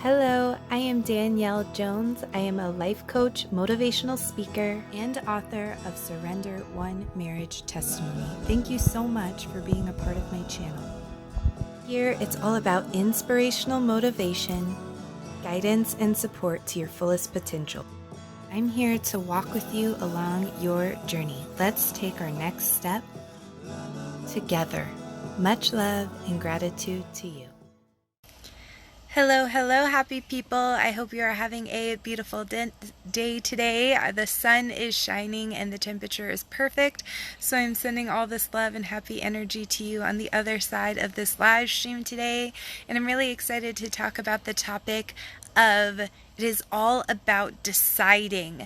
Hello, I am Danielle Jones. I am a life coach, motivational speaker, and author of Surrender One Marriage Testimony. Thank you so much for being a part of my channel. Here, it's all about inspirational motivation, guidance, and support to your fullest potential. I'm here to walk with you along your journey. Let's take our next step together. Much love and gratitude to you. Hello, happy people. I hope you are having a beautiful day today. The sun is shining and the temperature is perfect. So I'm sending all this love and happy energy to you on the other side of this live stream today. And I'm really excited to talk about the topic of it is all about deciding.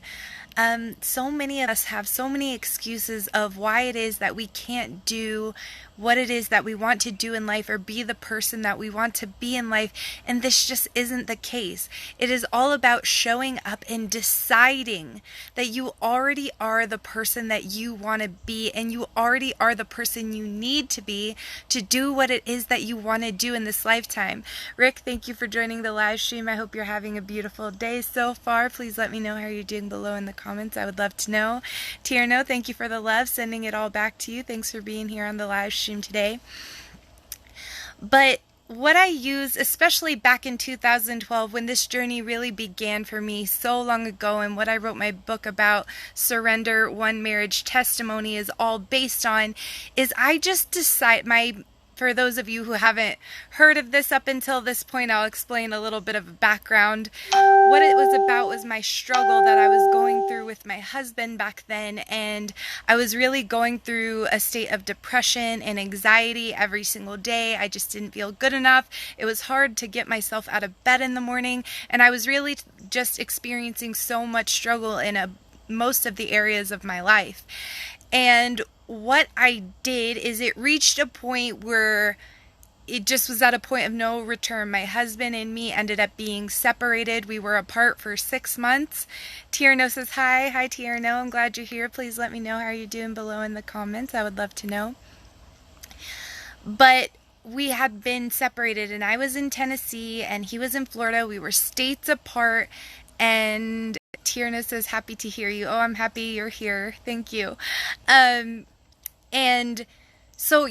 So many of us have so many excuses of why it is that we can't do what it is that we want to do in life or be the person that we want to be in life, and this just isn't the case. It is all about showing up and deciding that you already are the person that you want to be, and you already are the person you need to be to do what it is that you want to do in this lifetime. Rick, thank you for joining the live stream. I hope you're having a beautiful day so far. Please let me know how you're doing below in the comments. I would love to know. Tierno, thank you for the love, sending it all back to you. Thanks for being here on the live stream today. But what I used, especially back in 2012, when this journey really began for me so long ago, and what I wrote my book about, Surrender One Marriage Testimony, is all based on, is I just decide for those of you who haven't heard of this up until this point, I'll explain a little bit of background. What it was about was my struggle that I was going through with my husband back then, and I was really going through a state of depression and anxiety every single day. I just didn't feel good enough. It was hard to get myself out of bed in the morning, and I was really just experiencing so much struggle in most of the areas of my life. And what I did is it reached a point where it just was at a point of no return. My husband and me ended up being separated. We were apart for 6 months. Tierno says hi. Hi, Tierno. I'm glad you're here. Please let me know how you're doing below in the comments. I would love to know. But we had been separated, and I was in Tennessee and he was in Florida. We were states apart, and Tierna says, happy to hear you. Oh, I'm happy you're here. Thank you. And so,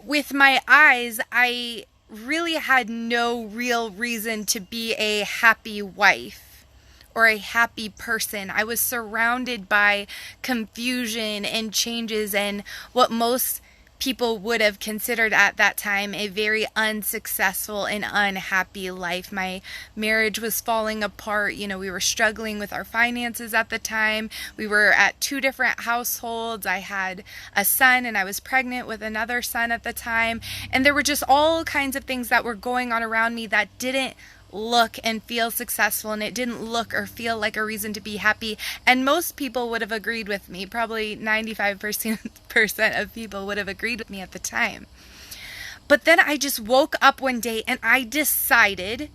with my eyes, I really had no real reason to be a happy wife or a happy person. I was surrounded by confusion and changes and what most people would have considered at that time a very unsuccessful and unhappy life. My marriage was falling apart. We were struggling with our finances at the time. We were at 2 different households. I had a son and I was pregnant with another son at the time. And there were just all kinds of things that were going on around me that didn't look and feel successful, and it didn't look or feel like a reason to be happy. And most people would have agreed with me. Probably 95% of people would have agreed with me at the time. But then I just woke up one day and I decided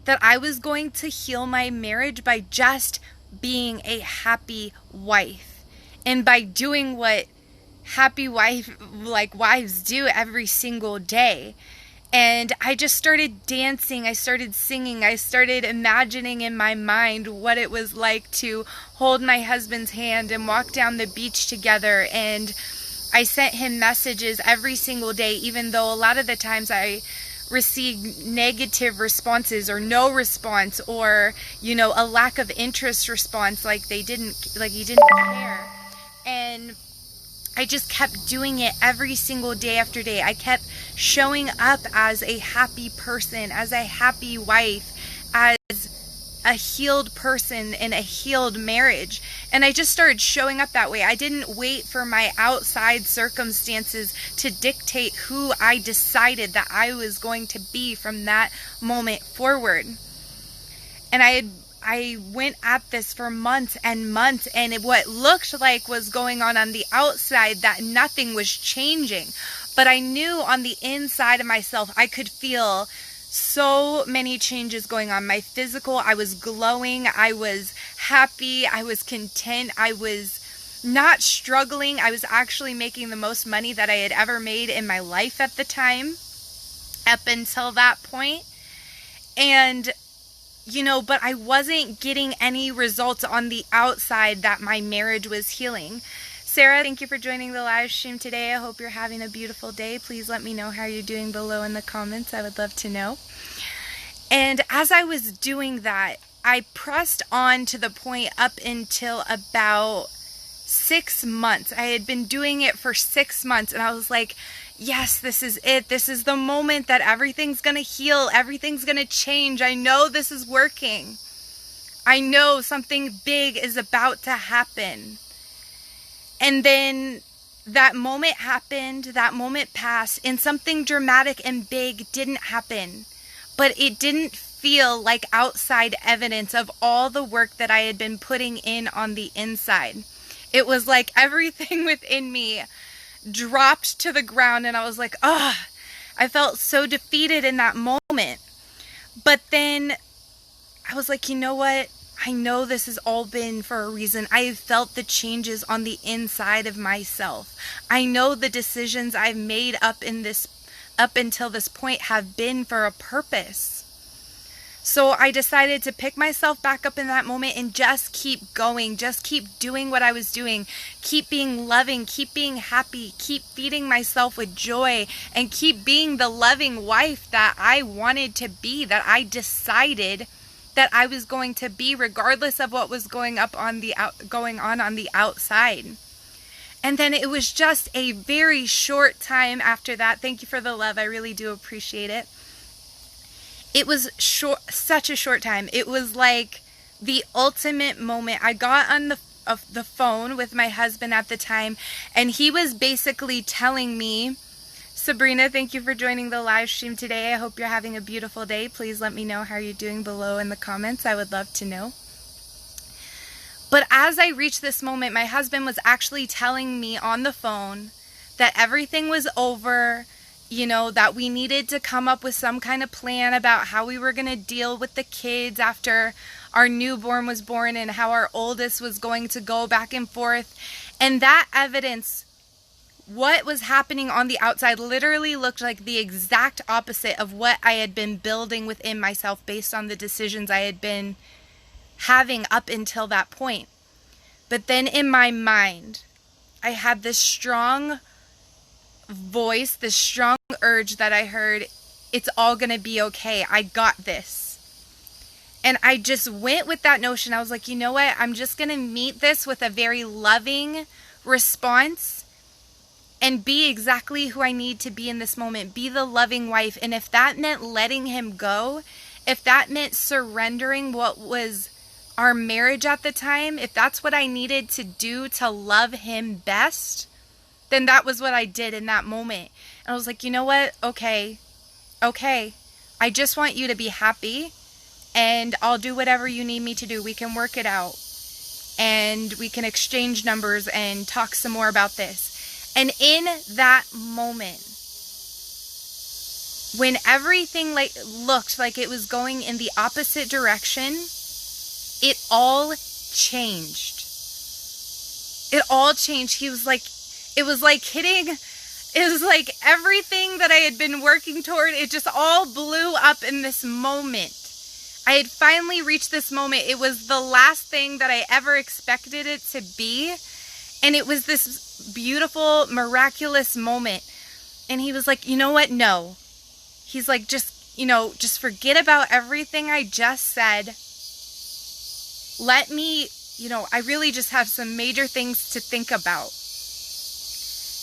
that I was going to heal my marriage by just being a happy wife, and by doing what happy wives do every single day. And I just started dancing, I started singing, I started imagining in my mind what it was like to hold my husband's hand and walk down the beach together. And I sent him messages every single day, even though a lot of the times I received negative responses or no response, or, a lack of interest response, like he didn't care. And I just kept doing it every single day after day. I kept showing up as a happy person, as a happy wife, as a healed person in a healed marriage. And I just started showing up that way. I didn't wait for my outside circumstances to dictate who I decided that I was going to be from that moment forward. And I went at this for months and months, and what looked like was going on the outside, that nothing was changing. But I knew on the inside of myself, I could feel so many changes going on. My physical, I was glowing, I was happy, I was content, I was not struggling. I was actually making the most money that I had ever made in my life at the time, up until that point. And but I wasn't getting any results on the outside that my marriage was healing. Sarah, thank you for joining the live stream today. I hope you're having a beautiful day. Please let me know how you're doing below in the comments. I would love to know. And as I was doing that, I pressed on to the point up until about 6 months. I had been doing it for 6 months, and I was like, yes, this is it. This is the moment that everything's going to heal. Everything's going to change. I know this is working. I know something big is about to happen. And then that moment happened, that moment passed, and something dramatic and big didn't happen. But it didn't feel like outside evidence of all the work that I had been putting in on the inside. It was like everything within me dropped to the ground, and I was like, I felt so defeated in that moment. But then I was like, you know what? I know this has all been for a reason. I have felt the changes on the inside of myself. I know the decisions I've made up until this point have been for a purpose. So I decided to pick myself back up in that moment and just keep going, just keep doing what I was doing, keep being loving, keep being happy, keep feeding myself with joy, and keep being the loving wife that I wanted to be, that I decided that I was going to be, regardless of what was going on on the outside. And then it was just a very short time after that. Thank you for the love. I really do appreciate it. It was such a short time. It was like the ultimate moment. I got on the phone with my husband at the time, and he was basically telling me, Sabrina, thank you for joining the live stream today. I hope you're having a beautiful day. Please let me know how you're doing below in the comments. I would love to know. But as I reached this moment, my husband was actually telling me on the phone that everything was over, that we needed to come up with some kind of plan about how we were going to deal with the kids after our newborn was born, and how our oldest was going to go back and forth. And that evidence, what was happening on the outside, literally looked like the exact opposite of what I had been building within myself based on the decisions I had been having up until that point. But then in my mind, I had this strong voice, this strong urge that I heard, it's all going to be okay. I got this. And I just went with that notion. I was like, you know what? I'm just going to meet this with a very loving response and be exactly who I need to be in this moment. Be the loving wife. And if that meant letting him go, if that meant surrendering what was our marriage at the time, if that's what I needed to do to love him best, then that was what I did in that moment. And I was like, you know what? Okay. I just want you to be happy, and I'll do whatever you need me to do. We can work it out, and we can exchange numbers and talk some more about this. And in that moment, when everything looked like it was going in the opposite direction, it all changed. It all changed. It was like everything that I had been working toward, it just all blew up in this moment. I had finally reached this moment. It was the last thing that I ever expected it to be. And it was this beautiful, miraculous moment. And he was like, you know what? No. He's like, just forget about everything I just said. Let me, I really just have some major things to think about.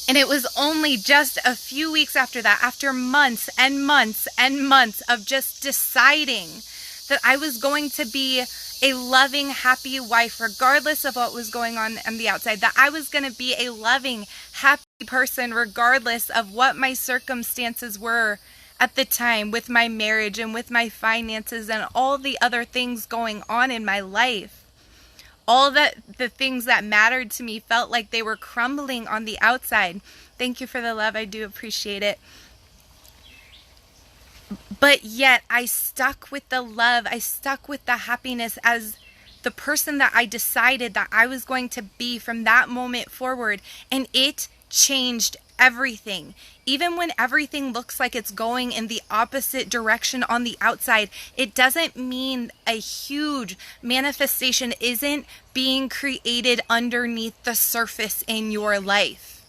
And it was only just a few weeks after that, after months and months and months of just deciding that I was going to be a loving, happy wife, regardless of what was going on the outside, that I was going to be a loving, happy person, regardless of what my circumstances were at the time with my marriage and with my finances and all the other things going on in my life. All the things that mattered to me felt like they were crumbling on the outside. Thank you for the love. I do appreciate it. But yet I stuck with the love. I stuck with the happiness as the person that I decided that I was going to be from that moment forward. And it changed everything. Even when everything looks like it's going in the opposite direction on the outside, it doesn't mean a huge manifestation isn't being created underneath the surface in your life.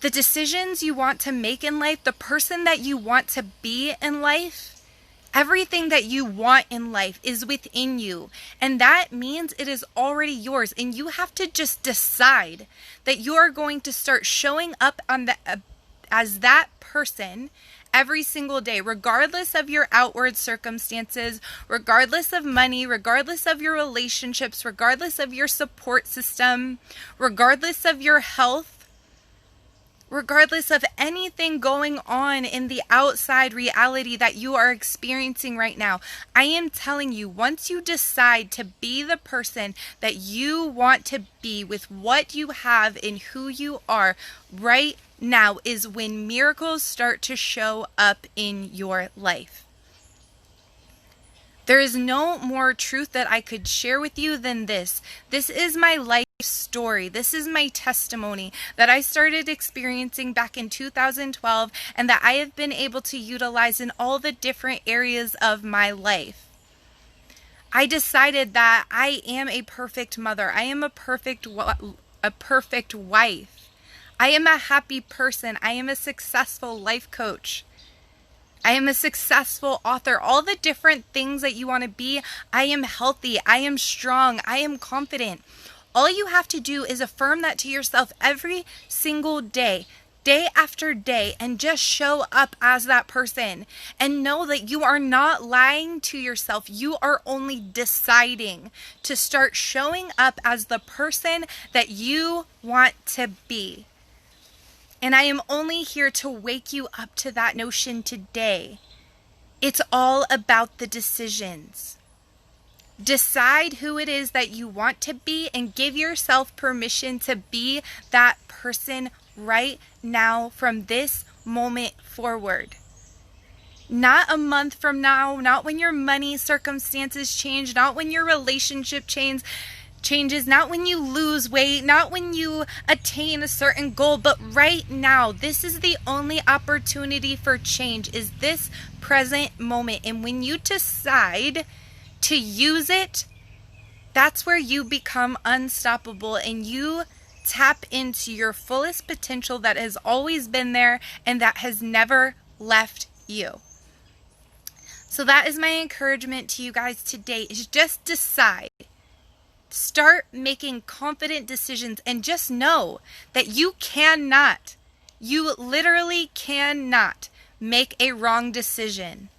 The decisions you want to make in life, the person that you want to be in life, everything that you want in life is within you. And that means it is already yours. And you have to just decide that you are going to start showing up on as that person every single day, regardless of your outward circumstances, regardless of money, regardless of your relationships, regardless of your support system, regardless of your health, regardless of anything going on in the outside reality that you are experiencing right now. I am telling you, once you decide to be the person that you want to be with what you have and who you are, right now is when miracles start to show up in your life. There is no more truth that I could share with you than this. This is my life story. This is my testimony that I started experiencing back in 2012 and that I have been able to utilize in all the different areas of my life. I decided that I am a perfect mother. I am a perfect wife. I am a happy person. I am a successful life coach. I am a successful author. All the different things that you want to be. I am healthy. I am strong. I am confident. All you have to do is affirm that to yourself every single day, day after day, and just show up as that person. And know that you are not lying to yourself. You are only deciding to start showing up as the person that you want to be. And I am only here to wake you up to that notion today. It's all about the decisions. Decide who it is that you want to be and give yourself permission to be that person right now from this moment forward. Not a month from now, not when your money circumstances change, not when your relationship changes, not when you lose weight, not when you attain a certain goal, but right now. This is the only opportunity for change, is this present moment. And when you decide to use it, that's where you become unstoppable and you tap into your fullest potential that has always been there and that has never left you. So that is my encouragement to you guys today, is just decide. Start making confident decisions and just know that you literally cannot make a wrong decision.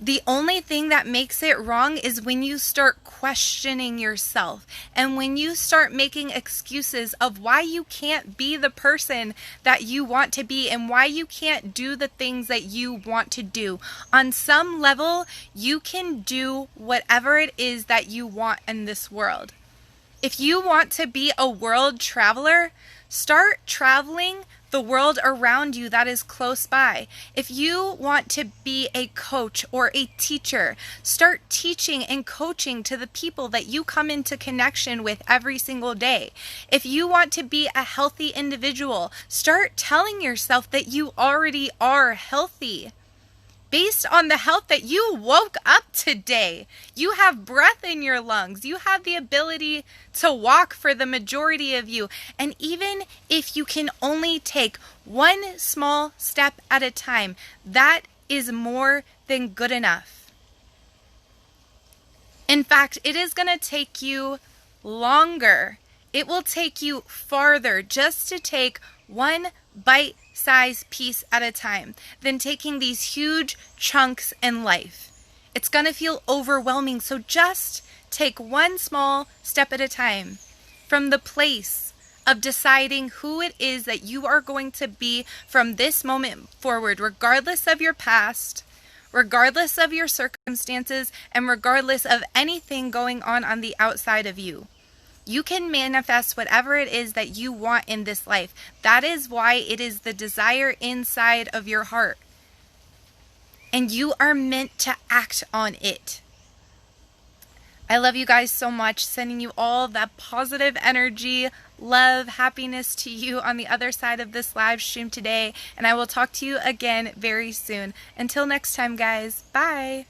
The only thing that makes it wrong is when you start questioning yourself and when you start making excuses of why you can't be the person that you want to be and why you can't do the things that you want to do. On some level, you can do whatever it is that you want in this world. If you want to be a world traveler, start traveling the world around you that is close by. If you want to be a coach or a teacher, start teaching and coaching to the people that you come into connection with every single day. If you want to be a healthy individual, start telling yourself that you already are healthy. Based on the health that you woke up today, you have breath in your lungs. You have the ability to walk for the majority of you. And even if you can only take one small step at a time, that is more than good enough. In fact, it is going to take you longer. It will take you farther just to take one bite-sized piece at a time than taking these huge chunks in life. It's going to feel overwhelming, so just take one small step at a time from the place of deciding who it is that you are going to be from this moment forward, regardless of your past, regardless of your circumstances, and regardless of anything going on the outside of you. You can manifest whatever it is that you want in this life. That is why it is the desire inside of your heart. And you are meant to act on it. I love you guys so much, sending you all that positive energy, love, happiness to you on the other side of this live stream today. And I will talk to you again very soon. Until next time, guys. Bye.